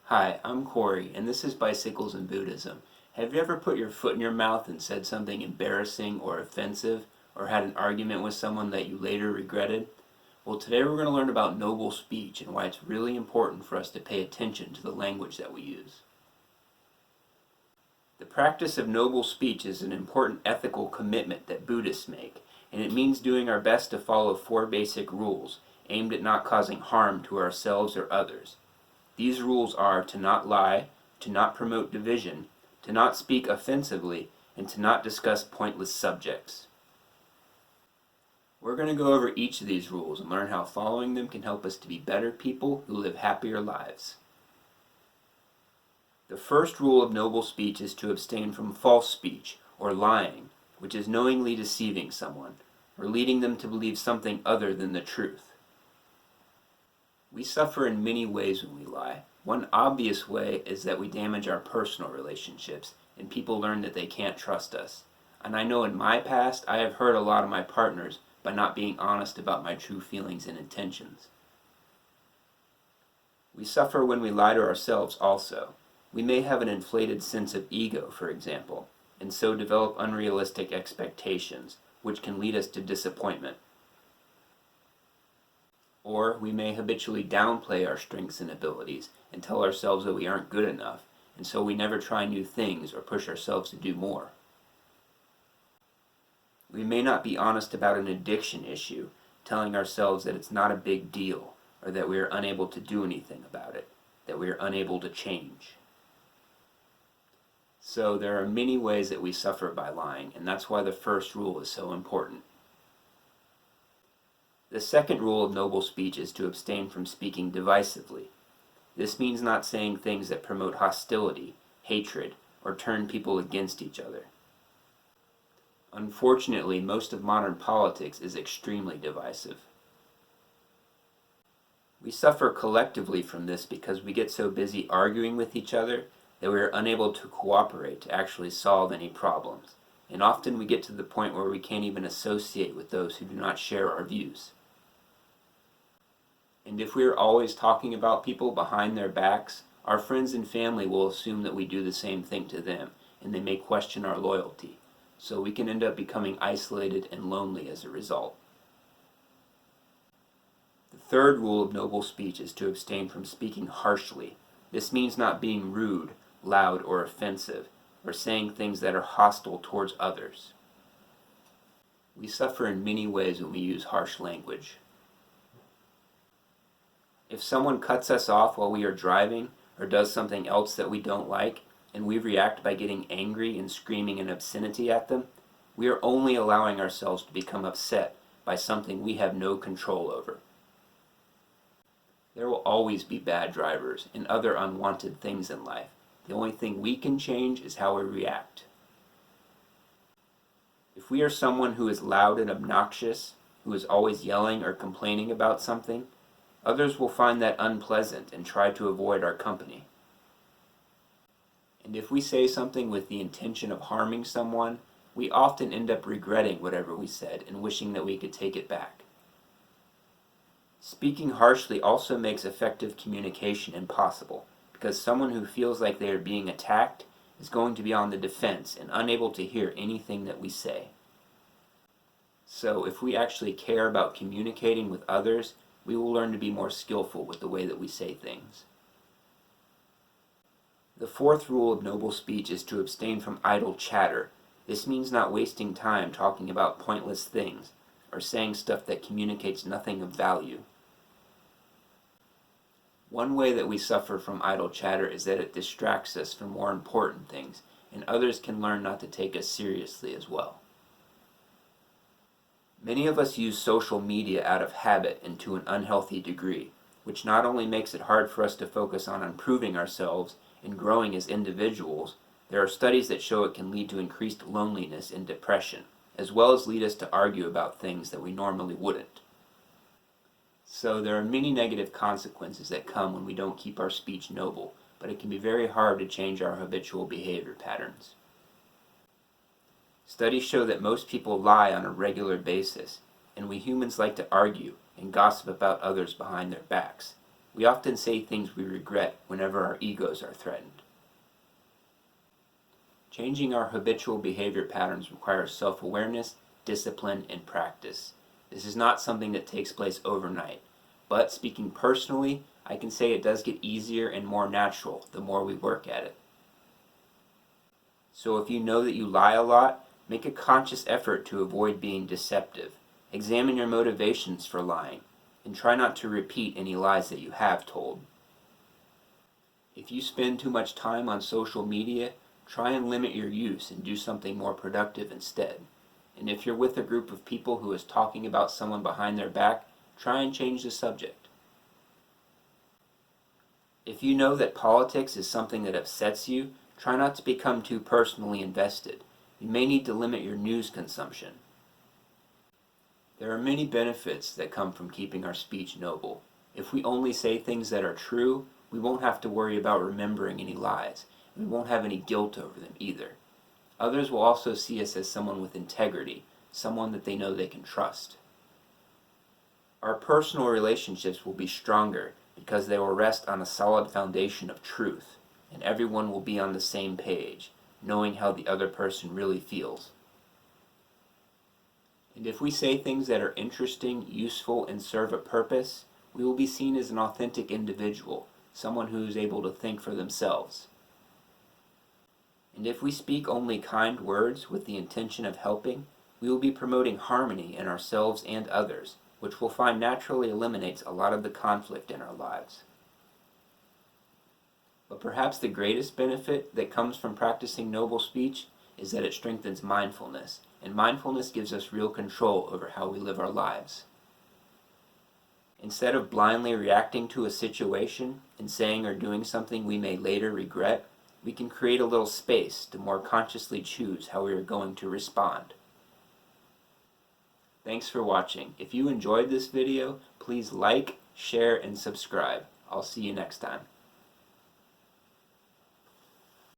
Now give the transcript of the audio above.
Hi, I'm Corey, and this is Bicycles in Buddhism. Have you ever put your foot in your mouth and said something embarrassing or offensive, or had an argument with someone that you later regretted? Well, today we're going to learn about noble speech and why it's really important for us to pay attention to the language that we use. The practice of noble speech is an important ethical commitment that Buddhists make, and it means doing our best to follow 4 basic rules, aimed at not causing harm to ourselves or others. These rules are to not lie, to not promote division, to not speak offensively, and to not discuss pointless subjects. We're going to go over each of these rules and learn how following them can help us to be better people who live happier lives. The first rule of noble speech is to abstain from false speech, or lying, which is knowingly deceiving someone, or leading them to believe something other than the truth. We suffer in many ways when we lie. One obvious way is that we damage our personal relationships, and people learn that they can't trust us. And I know in my past, I have hurt a lot of my partners by not being honest about my true feelings and intentions. We suffer when we lie to ourselves also. We may have an inflated sense of ego, for example, and so develop unrealistic expectations, which can lead us to disappointment. Or we may habitually downplay our strengths and abilities and tell ourselves that we aren't good enough, and so we never try new things or push ourselves to do more. We may not be honest about an addiction issue, telling ourselves that it's not a big deal, or that we are unable to do anything about it, that we are unable to change. So there are many ways that we suffer by lying, and that's why the first rule is so important. The second rule of noble speech is to abstain from speaking divisively. This means not saying things that promote hostility, hatred, or turn people against each other. Unfortunately, most of modern politics is extremely divisive. We suffer collectively from this because we get so busy arguing with each other that we are unable to cooperate to actually solve any problems, and often we get to the point where we can't even associate with those who do not share our views. And if we are always talking about people behind their backs, our friends and family will assume that we do the same thing to them, and they may question our loyalty, so we can end up becoming isolated and lonely as a result. The third rule of noble speech is to abstain from speaking harshly. This means not being rude, loud, or offensive, or saying things that are hostile towards others. We suffer in many ways when we use harsh language. If someone cuts us off while we are driving, or does something else that we don't like, and we react by getting angry and screaming an obscenity at them, we are only allowing ourselves to become upset by something we have no control over. There will always be bad drivers and other unwanted things in life. The only thing we can change is how we react. If we are someone who is loud and obnoxious, who is always yelling or complaining about something, others will find that unpleasant and try to avoid our company. And if we say something with the intention of harming someone, we often end up regretting whatever we said and wishing that we could take it back. Speaking harshly also makes effective communication impossible, because someone who feels like they are being attacked is going to be on the defense and unable to hear anything that we say. So if we actually care about communicating with others, we will learn to be more skillful with the way that we say things. The fourth rule of noble speech is to abstain from idle chatter. This means not wasting time talking about pointless things, or saying stuff that communicates nothing of value. One way that we suffer from idle chatter is that it distracts us from more important things, and others can learn not to take us seriously as well. Many of us use social media out of habit and to an unhealthy degree, which not only makes it hard for us to focus on improving ourselves and growing as individuals, there are studies that show it can lead to increased loneliness and depression, as well as lead us to argue about things that we normally wouldn't. So there are many negative consequences that come when we don't keep our speech noble, but it can be very hard to change our habitual behavior patterns. Studies show that most people lie on a regular basis, and we humans like to argue and gossip about others behind their backs. We often say things we regret whenever our egos are threatened. Changing our habitual behavior patterns requires self-awareness, discipline, and practice. This is not something that takes place overnight, but speaking personally, I can say it does get easier and more natural the more we work at it. So if you know that you lie a lot, make a conscious effort to avoid being deceptive. Examine your motivations for lying, and try not to repeat any lies that you have told. If you spend too much time on social media, try and limit your use and do something more productive instead. And if you're with a group of people who is talking about someone behind their back, try and change the subject. If you know that politics is something that upsets you, try not to become too personally invested. You may need to limit your news consumption. There are many benefits that come from keeping our speech noble. If we only say things that are true, we won't have to worry about remembering any lies. We won't have any guilt over them either. Others will also see us as someone with integrity, someone that they know they can trust. Our personal relationships will be stronger because they will rest on a solid foundation of truth, and everyone will be on the same page, knowing how the other person really feels. And if we say things that are interesting, useful, and serve a purpose, we will be seen as an authentic individual, someone who is able to think for themselves. And if we speak only kind words with the intention of helping, we will be promoting harmony in ourselves and others, which we'll find naturally eliminates a lot of the conflict in our lives. But perhaps the greatest benefit that comes from practicing noble speech is that it strengthens mindfulness, and mindfulness gives us real control over how we live our lives. Instead of blindly reacting to a situation and saying or doing something we may later regret, we can create a little space to more consciously choose how we are going to respond. Thanks for watching. If you enjoyed this video, please like, share, and subscribe. I'll see you next time.